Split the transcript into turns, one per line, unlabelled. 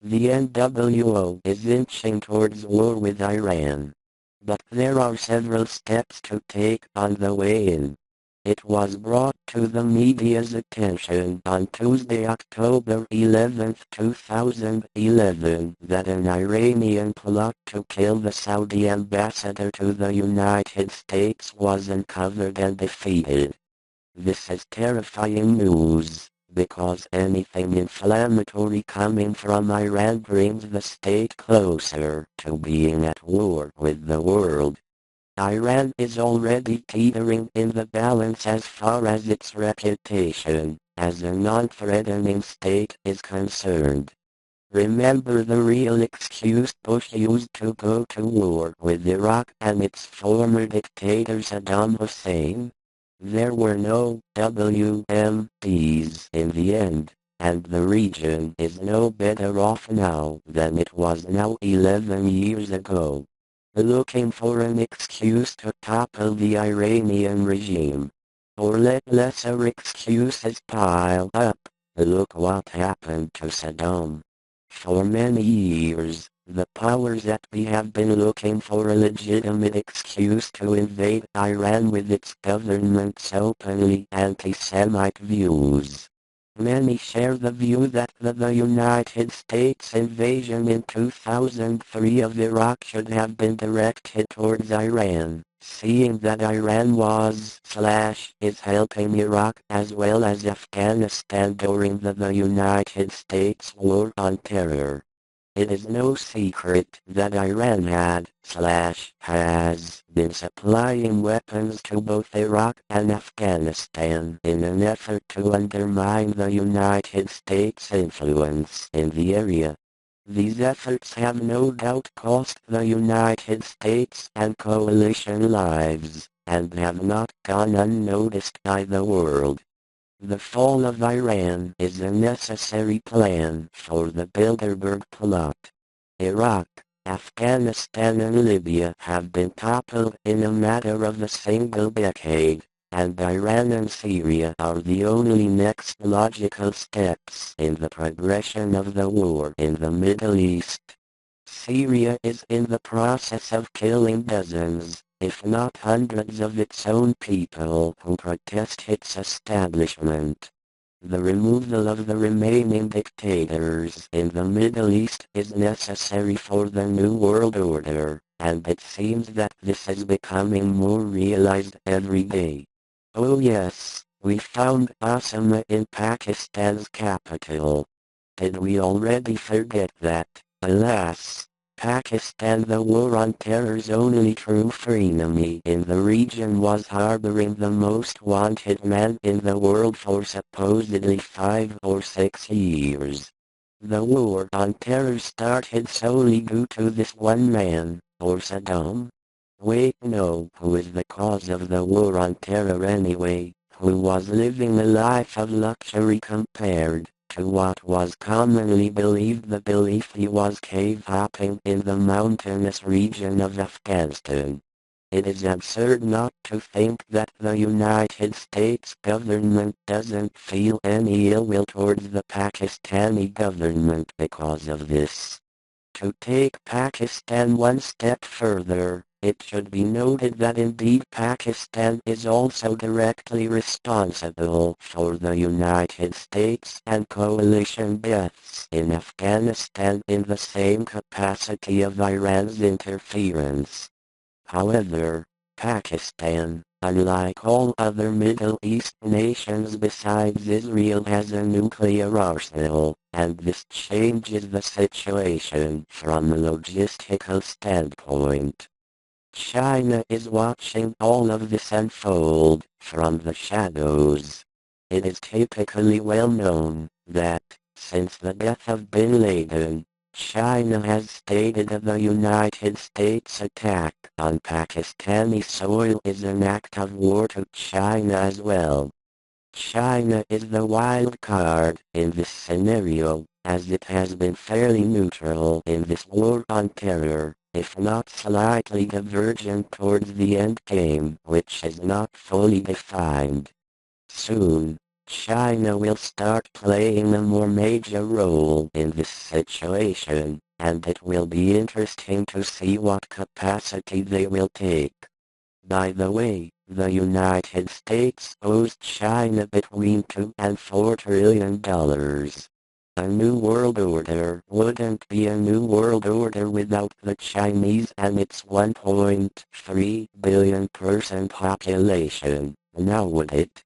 The NWO is inching towards war with Iran. But there are several steps to take on the way in. It was brought to the media's attention on Tuesday, October 11, 2011, that an Iranian plot to kill the Saudi ambassador to the United States was uncovered and defeated. This is terrifying news, because anything inflammatory coming from Iran brings the state closer to being at war with the world. Iran is already teetering in the balance as far as its reputation as a non-threatening state is concerned. Remember the real excuse Bush used to go to war with Iraq and its former dictator Saddam Hussein? There were no WMDs in the end, and the region is no better off now than it was now 11 years ago. Looking for an excuse to topple the Iranian regime. Or let lesser excuses pile up. Look what happened to Saddam. For many years, the powers that be have been looking for a legitimate excuse to invade Iran with its government's openly anti-Semite views. Many share the view that the United States invasion in 2003 of Iraq should have been directed towards Iran, seeing that Iran is helping Iraq as well as Afghanistan during the United States War on Terror. It is no secret that Iran has been supplying weapons to both Iraq and Afghanistan in an effort to undermine the United States' influence in the area. These efforts have no doubt cost the United States and coalition lives, and have not gone unnoticed by the world. The fall of Iran is a necessary plan for the Bilderberg plot. Iraq, Afghanistan and Libya have been toppled in a matter of a single decade, and Iran and Syria are the only next logical steps in the progression of the war in the Middle East. Syria is in the process of killing dozens, if not hundreds of its own people who protest its establishment. The removal of the remaining dictators in the Middle East is necessary for the New World Order, and it seems that this is becoming more realized every day. Oh yes, we found Osama in Pakistan's capital. Did we already forget that, alas, Pakistan, the war on terror's only true frenemy in the region, was harboring the most wanted man in the world for supposedly 5 or 6 years. The war on terror started solely due to this one man, or Saddam? Wait, no, who is the cause of the war on terror anyway, who was living a life of luxury compared to what was commonly believed the belief he was cave-hopping in the mountainous region of Afghanistan. It is absurd not to think that the United States government doesn't feel any ill will towards the Pakistani government because of this. To take Pakistan one step further, it should be noted that indeed Pakistan is also directly responsible for the United States and coalition deaths in Afghanistan in the same capacity of Iran's interference. However, Pakistan, unlike all other Middle East nations besides Israel, has a nuclear arsenal, and this changes the situation from a logistical standpoint. China is watching all of this unfold from the shadows. It is typically well known that, since the death of Bin Laden, China has stated that the United States attack on Pakistani soil is an act of war to China as well. China is the wild card in this scenario, as it has been fairly neutral in this war on terror, if not slightly divergent towards the end game, which is not fully defined. Soon, China will start playing a more major role in this situation, and it will be interesting to see what capacity they will take. By the way, the United States owes China between $2 and $4 trillion. A new world order wouldn't be a new world order without the Chinese and its 1.3 billion person population, now would it?